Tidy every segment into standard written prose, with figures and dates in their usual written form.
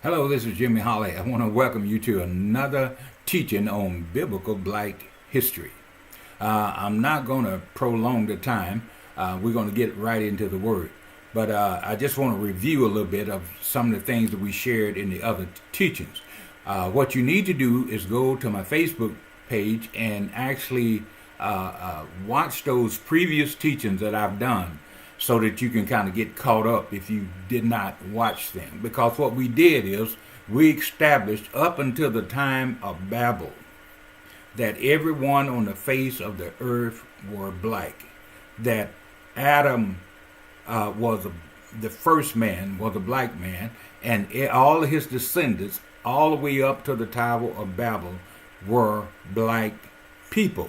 Hello, this is Jimmy Holley. I want to welcome you to another teaching on biblical black history. I'm not going to prolong the time. We're going to get right into the word. But I just want to review a little bit of some of the things that we shared in the other teachings. What you need to do is go to my Facebook page and actually watch those previous teachings that I've done, so that you can kind of get caught up if you did not watch them. Because what we did is we established up until the time of Babel that everyone on the face of the earth were black. That Adam the first man was a black man, and all of his descendants, all the way up to the Tower of Babel, were black people.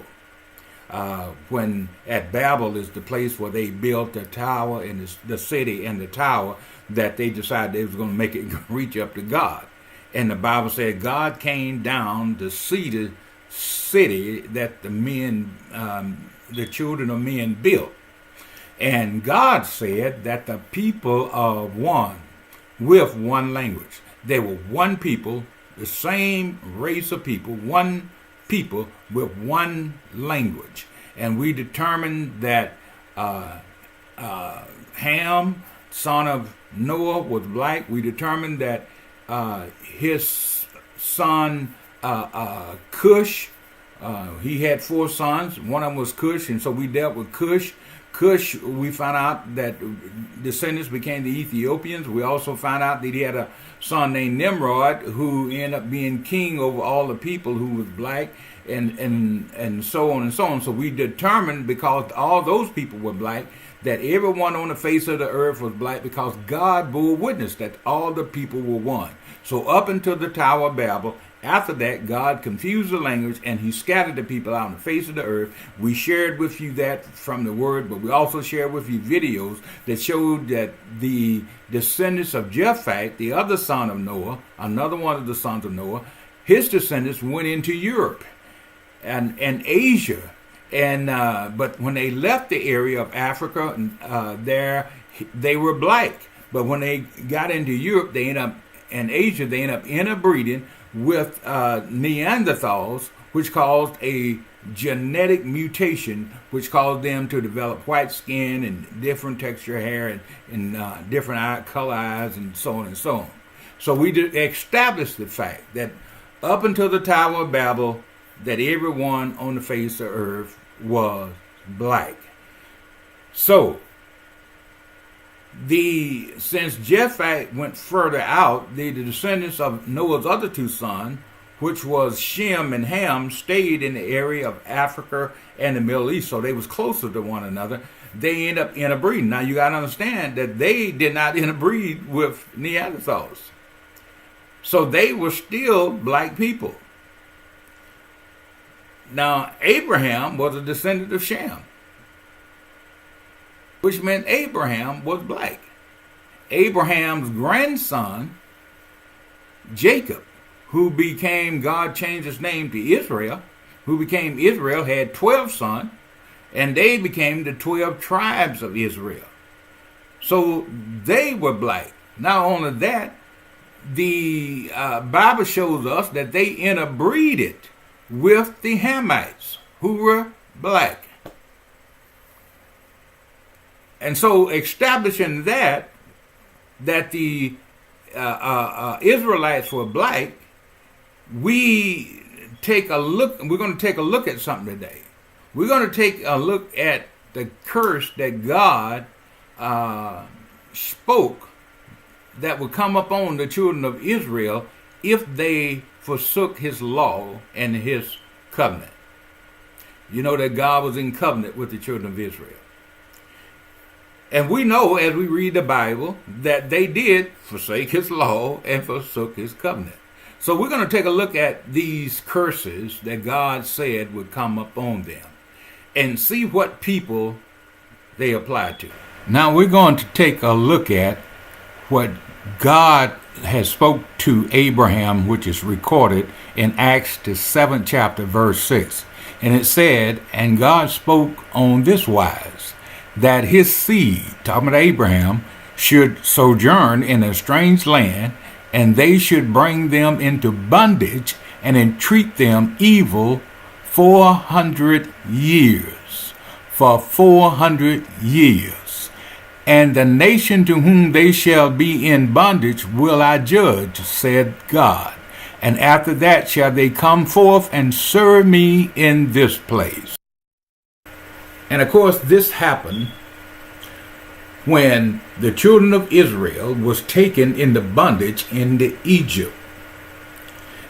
When at Babel is the place where they built the tower and the city and the tower, that they decided they was going to make it reach up to God. And the Bible said God came down to see the city that the children of men built. And God said that the people are one with one language. They were one people, the same race of people, one people with one language. And we determined that Ham, son of Noah, was black. We determined that his son Cush, he had 4 sons. One of them was Cush, and so we dealt with Cush. Cush, we found out that descendants became the Ethiopians. We also found out that he had a son named Nimrod, who ended up being king over all the people, who was black, and so on and so on. So we determined, because all those people were black, that everyone on the face of the earth was black, because God bore witness that all the people were one. So up until the Tower of Babel, after that, God confused the language and he scattered the people out on the face of the earth. We shared with you that from the word, but we also shared with you videos that showed that the descendants of Japheth, the other son of Noah, another one of the sons of Noah, his descendants went into Europe and Asia. And but when they left the area of Africa, they were black. But when they got into Europe, and Asia, they ended up interbreeding with Neanderthals, which caused a genetic mutation, which caused them to develop white skin and different texture hair and different color eyes and so on and so on. So we established the fact that up until the Tower of Babel, that everyone on the face of the earth was black. So since Japheth went further out, the descendants of Noah's other 2 sons, which was Shem and Ham, stayed in the area of Africa and the Middle East, so they was closer to one another. They end up interbreeding. Now you got to understand that they did not interbreed with Neanderthals, so they were still black people. Now Abraham was a descendant of Shem, which meant Abraham was black. Abraham's grandson, Jacob, who became, God changed his name to Israel, who became Israel, had 12 sons, and they became the 12 tribes of Israel. So they were black. Not only that, the Bible shows us that they interbreeded with the Hamites, who were black. And so establishing that the Israelites were black, we're going to take a look at something today. We're going to take a look at the curse that God spoke that would come upon the children of Israel if they forsook his law and his covenant. You know that God was in covenant with the children of Israel. And we know, as we read the Bible, that they did forsake his law and forsook his covenant. So we're going to take a look at these curses that God said would come upon them and see what people they apply to. Now we're going to take a look at what God has spoke to Abraham, which is recorded in Acts the 7th chapter, verse 6. And it said, "And God spoke on this wise, that his seed," talking about Abraham, "should sojourn in a strange land, and they should bring them into bondage and entreat them evil 400 years. For 400 years. And the nation to whom they shall be in bondage will I judge, said God. And after that shall they come forth and serve me in this place. And of course, this happened when the children of Israel was taken into bondage into Egypt.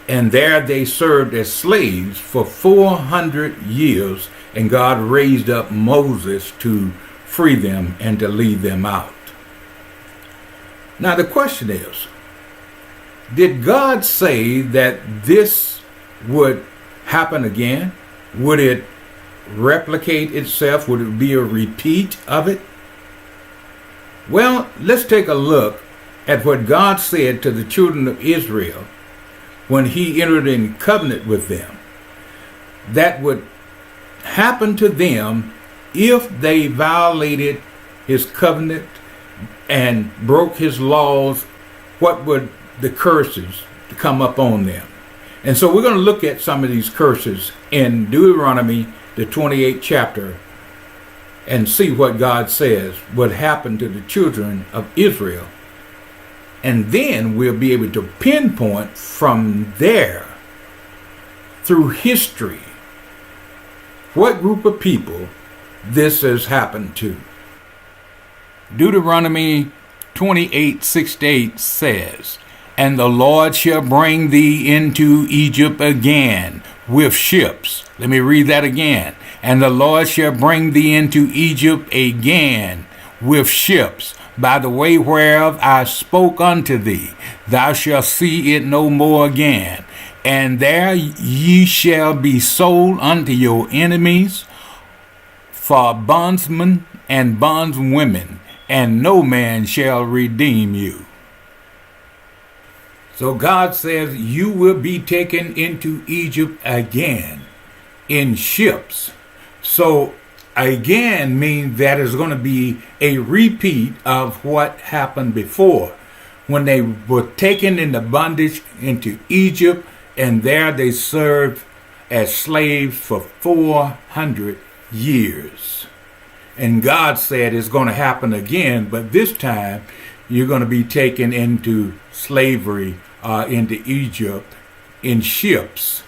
And there they served as slaves for 400 years, and God raised up Moses to free them and to lead them out. Now the question is, did God say that this would happen again? Would it replicate itself? Would it be a repeat of it? Well, let's take a look at what God said to the children of Israel when he entered in covenant with them. That would happen to them if they violated his covenant and broke his laws. What would the curses come up on them? And so we're going to look at some of these curses in Deuteronomy, the 28th chapter, and see what God says would happen to the children of Israel. And then we'll be able to pinpoint from there, through history, what group of people this has happened to. Deuteronomy 28:6-8 says, And the Lord shall bring thee into Egypt again with ships. Let me read that again. And the Lord shall bring thee into Egypt again with ships, by the way whereof I spoke unto thee. Thou shalt see it no more again. And there ye shall be sold unto your enemies for bondsmen and bondswomen, and no man shall redeem you. So God says you will be taken into Egypt again in ships. So again means that is going to be a repeat of what happened before, when they were taken into bondage into Egypt, and there they served as slaves for 400 years. And God said it's going to happen again, but this time you're going to be taken into slavery into Egypt in ships.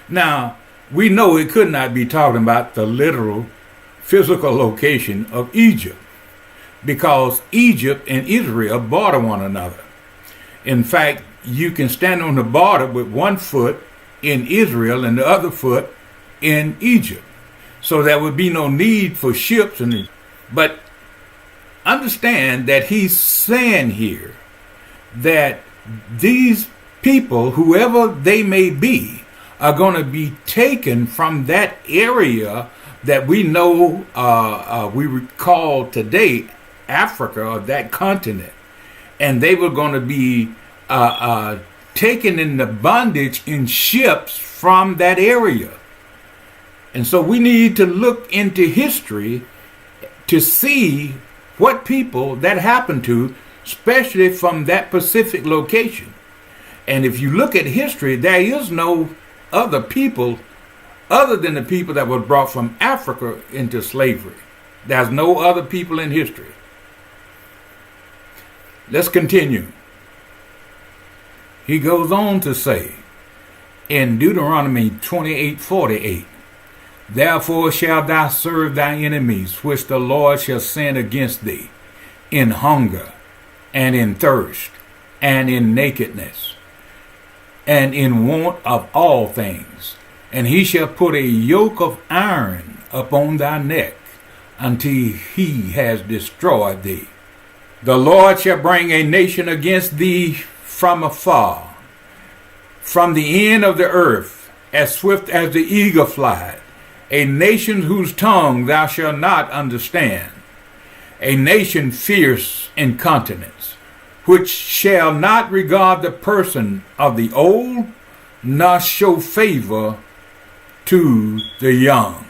Now, we know it could not be talking about the literal physical location of Egypt, because Egypt and Israel border one another. In fact, you can stand on the border with one foot in Israel and the other foot in Egypt. So there would be no need for ships. But understand that he's saying here that these people, whoever they may be, are going to be taken from that area that we know, we call today Africa, or that continent. And they were going to be taken into bondage in ships from that area. And so we need to look into history to see what people that happened to, especially from that specific location. And if you look at history, there is no other people other than the people that were brought from Africa into slavery. There's no other people in history. Let's continue. He goes on to say in Deuteronomy 28:48, Therefore shalt thou serve thy enemies, which the Lord shall send against thee, in hunger, and in thirst, and in nakedness, and in want of all things. And he shall put a yoke of iron upon thy neck, until he has destroyed thee. The Lord shall bring a nation against thee from afar, from the end of the earth, as swift as the eagle flieth, a nation whose tongue thou shalt not understand, a nation fierce in countenance, which shall not regard the person of the old, nor show favor to the young.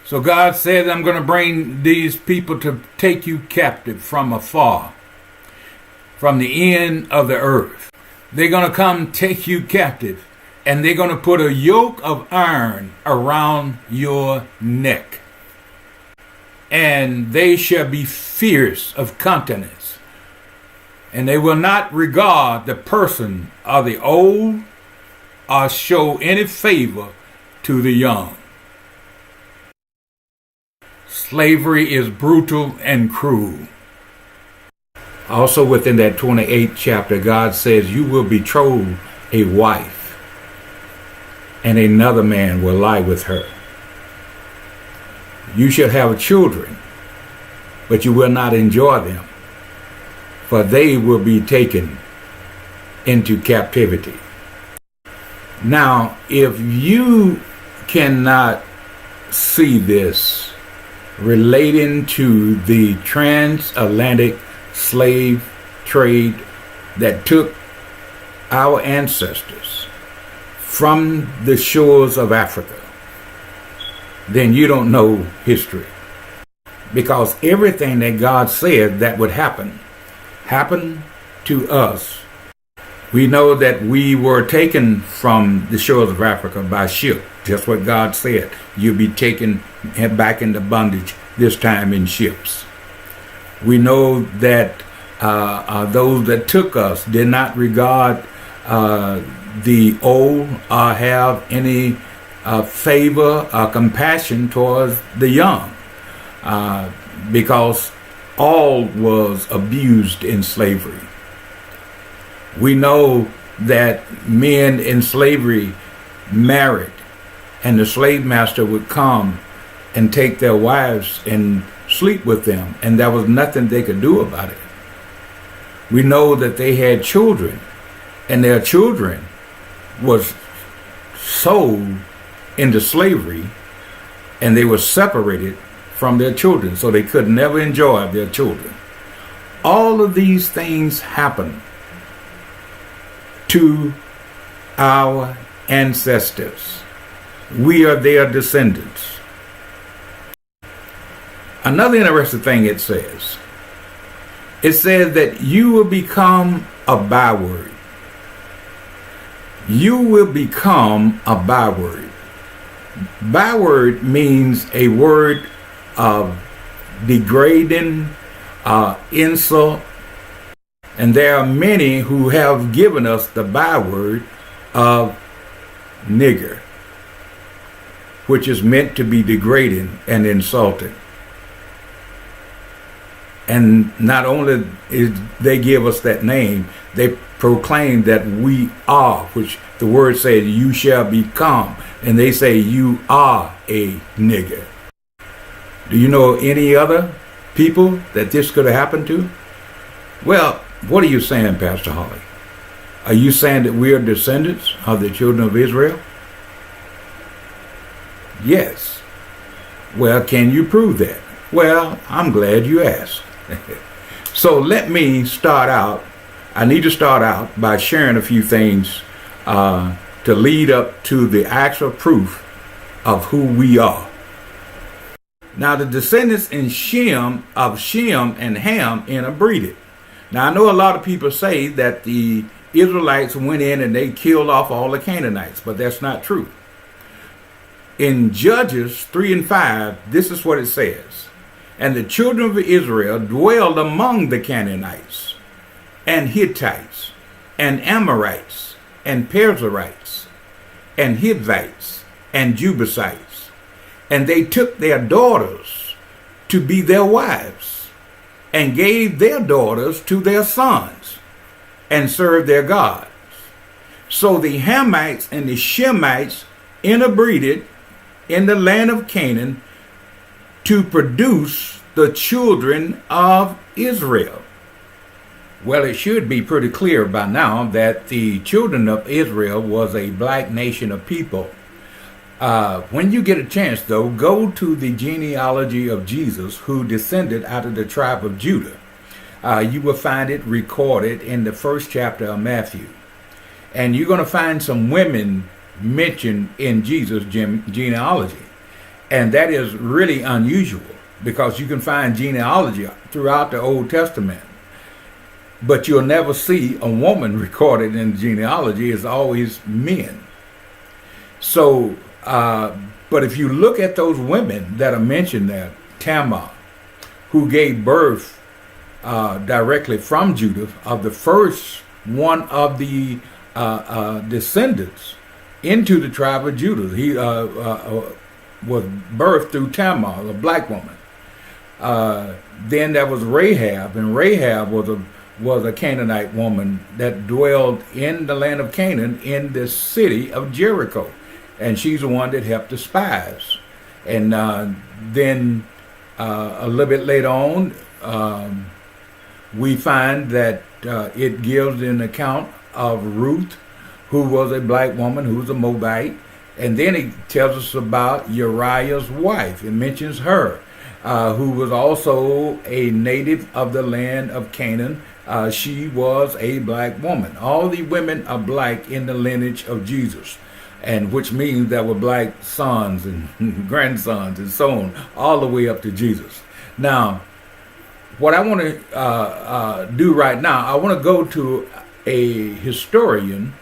So God said, I'm going to bring these people to take you captive from afar, from the end of the earth. They're going to come take you captive, and they're going to put a yoke of iron around your neck. And they shall be fierce of countenance, and they will not regard the person of the old or show any favor to the young. Slavery is brutal and cruel. Also within that 28th chapter, God says, you will betroth a wife, and another man will lie with her. You shall have children, but you will not enjoy them, for they will be taken into captivity. Now, if you cannot see this relating to the transatlantic slave trade that took our ancestors from the shores of Africa, then you don't know history. Because everything that God said that would happen, happened to us. We know that we were taken from the shores of Africa by ship. Just what God said. You'll be taken back into bondage, this time in ships. We know that those that took us did not regard the old or have any favor or compassion towards the young, because all was abused in slavery. We know that men in slavery married, and the slave master would come and take their wives and sleep with them, and there was nothing they could do about it. We know that they had children, and their children was sold into slavery, and they were separated from their children, so they could never enjoy their children. All of these things happened to our ancestors. We are their descendants. Another interesting thing it says that you will become a byword. You will become a byword. Byword means a word of degrading, insult, and there are many who have given us the byword of nigger, which is meant to be degrading and insulting. And not only is they give us that name, they proclaim that we are, which the word says, you shall become. And they say, you are a nigger. Do you know any other people that this could have happened to? Well, what are you saying, Pastor Holley? Are you saying that we are descendants of the children of Israel? Yes. Well, can you prove that? Well, I'm glad you asked. So let me start out. I need to start out by sharing a few things to lead up to the actual proof of who we are. Now, the descendants in Shem and Ham interbreeded. Now, I know a lot of people say that the Israelites went in and they killed off all the Canaanites, but that's not true. In Judges 3 and 5, this is what it says. And the children of Israel dwelled among the Canaanites, and Hittites, and Amorites, and Perizzites, and Hivites, and Jebusites. And they took their daughters to be their wives, and gave their daughters to their sons, and served their gods. So the Hamites and the Shemites interbreeded in the land of Canaan to produce the children of Israel. Well, it should be pretty clear by now that the children of Israel was a black nation of people. When you get a chance, though, go to the genealogy of Jesus, who descended out of the tribe of Judah. You will find it recorded in the first chapter of Matthew. And you're going to find some women mentioned in Jesus' genealogy. And that is really unusual, because you can find genealogy throughout the Old Testament. but you'll never see a woman recorded in genealogy. It's always men. So, but if you look at those women that are mentioned there, Tamar, who gave birth directly from Judah, of the first one of the descendants into the tribe of Judah. He was birthed through Tamar, a black woman. Then there was Rahab, and Rahab was a Canaanite woman that dwelled in the land of Canaan in the city of Jericho. And she's the one that helped the spies. And then a little bit later on, we find that it gives an account of Ruth, who was a black woman, who was a Moabite. And then it tells us about Uriah's wife. It mentions her, who was also a native of the land of Canaan. She was a black woman. All the women are black in the lineage of Jesus, and which means there were black sons and grandsons and so on, all the way up to Jesus. Now, what I want to do right now, I want to go to a historian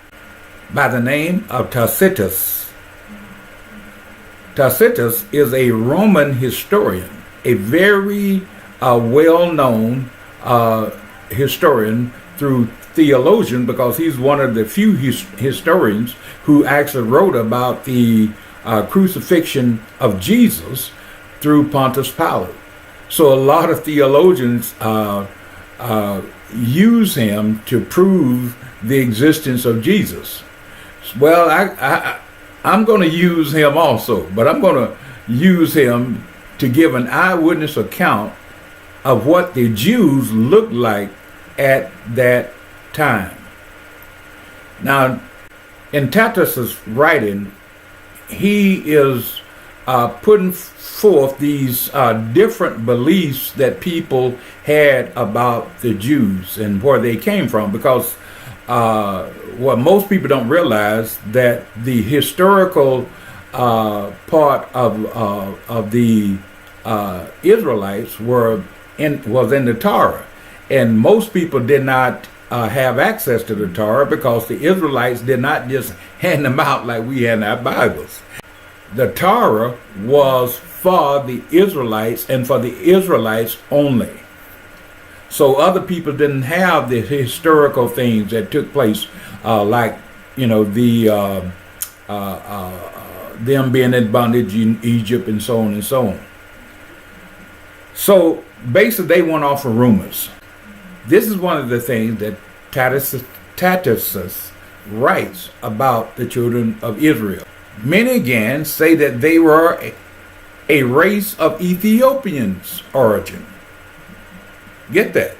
by the name of Tacitus. Tacitus is a Roman historian, a very well-known historian through theologian, because he's one of the few historians who actually wrote about the crucifixion of Jesus through Pontius Pilate. So a lot of theologians use him to prove the existence of Jesus. Well, I'm going to use him also, but I'm going to use him to give an eyewitness account of what the Jews looked like at that time. Now, in Tacitus' writing, he is putting forth these different beliefs that people had about the Jews and where they came from, because what most people don't realize, that the historical part of the Israelites was in the Torah, and most people did not have access to the Torah, because the Israelites did not just hand them out like we had in our Bibles. The Torah was for the Israelites and for the Israelites only. So other people didn't have the historical things that took place, like, the them being in bondage in Egypt and so on and so on. So basically they went off of rumors. This is one of the things that Tacitus writes about the children of Israel. Many again say that they were a race of Ethiopians' origin. Get that?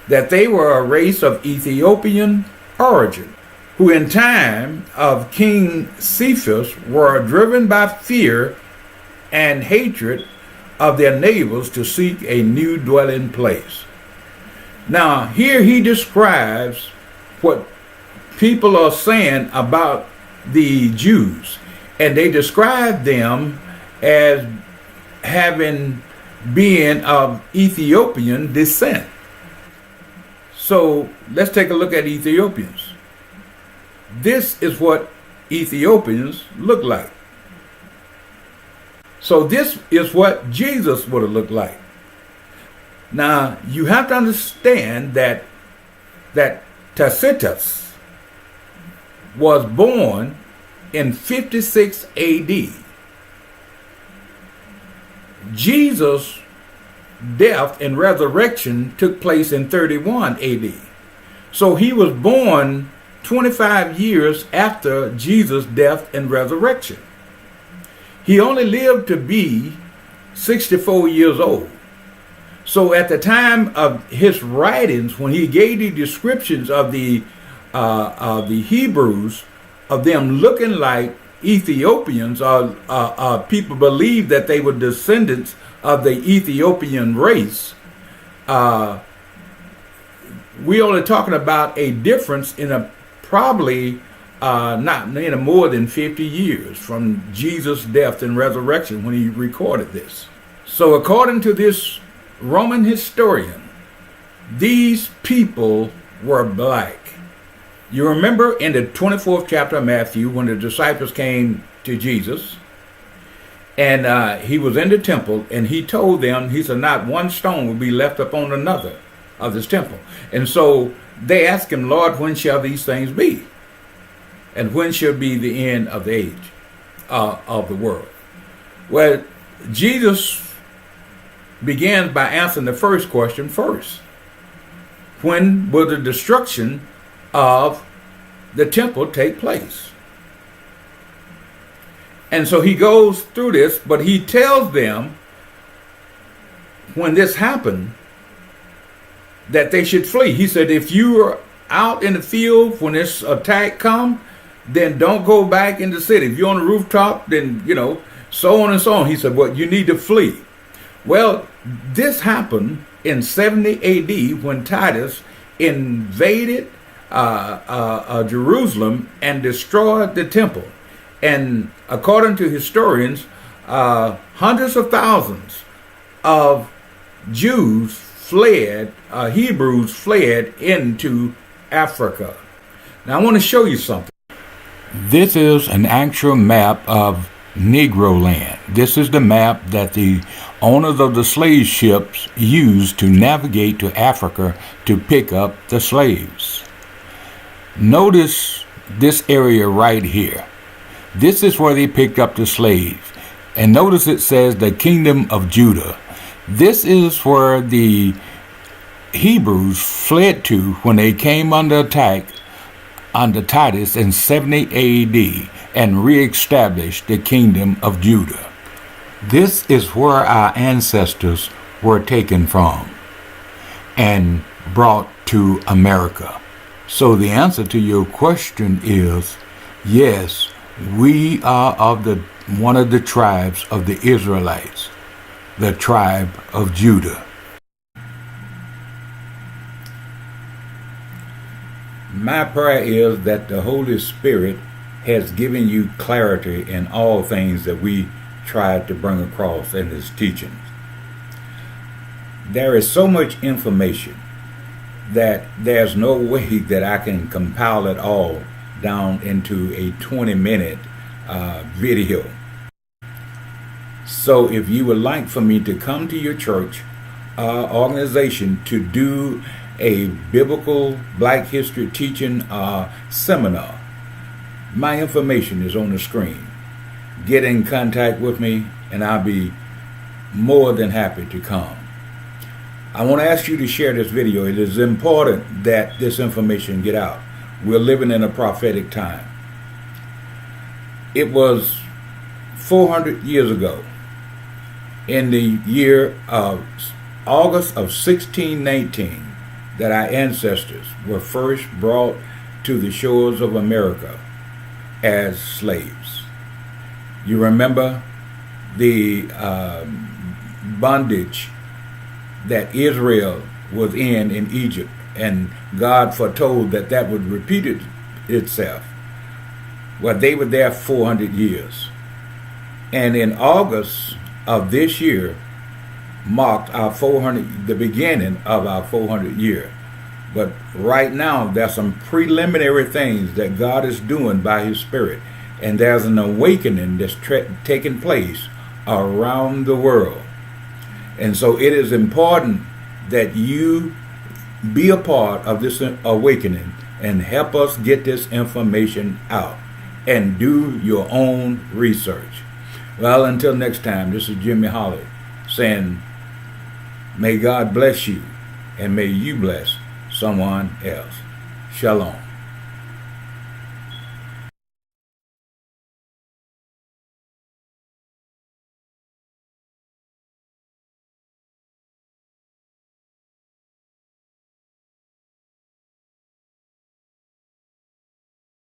That they were a race of Ethiopian origin, who in time of King Cephas were driven by fear and hatred of their neighbors to seek a new dwelling place. Now, here he describes what people are saying about the Jews, and they describe them as being of Ethiopian descent. So let's take a look at Ethiopians. This is what Ethiopians look like. So this is what Jesus would have looked like. Now, you have to understand that Tacitus was born in 56 AD. Jesus' death and resurrection took place in 31 AD. So he was born 25 years after Jesus' death and resurrection. He only lived to be 64 years old. So at the time of his writings, when he gave the descriptions of the Hebrews, of them looking like Ethiopians, people believed that they were descendants of the Ethiopian race. We're only talking about a difference in probably not in more than 50 years from Jesus' death and resurrection when he recorded this. So according to this Roman historian, These people were black. You remember in the 24th chapter of Matthew when the disciples came to Jesus and he was in the temple and he told them, he said, not one stone will be left upon another of this temple. And so they asked him, Lord, when shall these things be? And when shall be the end of the age of the world? Well, Jesus begins by answering the first question first. When will the destruction of the temple take place? And so he goes through this, but he tells them when this happened that they should flee. He said, if you are out in the field when this attack comes, then don't go back in the city. If you're on the rooftop, then, so on and so on. He said, well, you need to flee. Well, this happened in 70 AD when Titus invaded Jerusalem and destroyed the temple. And according to historians, hundreds of thousands of Jews fled, Hebrews fled into Africa. Now I want to show you something. This is an actual map of Negro land. This is the map that the owners of the slave ships used to navigate to Africa to pick up the slaves. Notice this area right here. This is where they picked up the slaves. And notice it says the kingdom of Judah. This is where the Hebrews fled to when they came under attack under Titus in 70 AD and reestablished the kingdom of Judah. This is where our ancestors were taken from and brought to America. So the answer to your question is yes, we are of one of the tribes of the Israelites, the tribe of Judah. My prayer is that the Holy Spirit has given you clarity in all things that we tried to bring across in His teachings. There is so much information that there's no way that I can compile it all down into a 20-minute video. So if you would like for me to come to your church organization to do a biblical Black history teaching seminar, my information is on the screen. Get in contact with me and I'll be more than happy to come. I want to ask you to share this video. It is important that this information get out. We're living in a prophetic time. It was 400 years ago, in the year of August of 1619, that our ancestors were first brought to the shores of America as slaves. You remember the bondage that Israel was in Egypt, and God foretold that that would repeat itself. Well, they were there 400 years. And in August of this year marked the beginning of our 400 year. But right now, there's some preliminary things that God is doing by His Spirit. And there's an awakening that's taking place around the world. And so it is important that you be a part of this awakening and help us get this information out and do your own research. Well, until next time, this is Jimmy Holley saying, may God bless you and may you bless someone else. Shalom.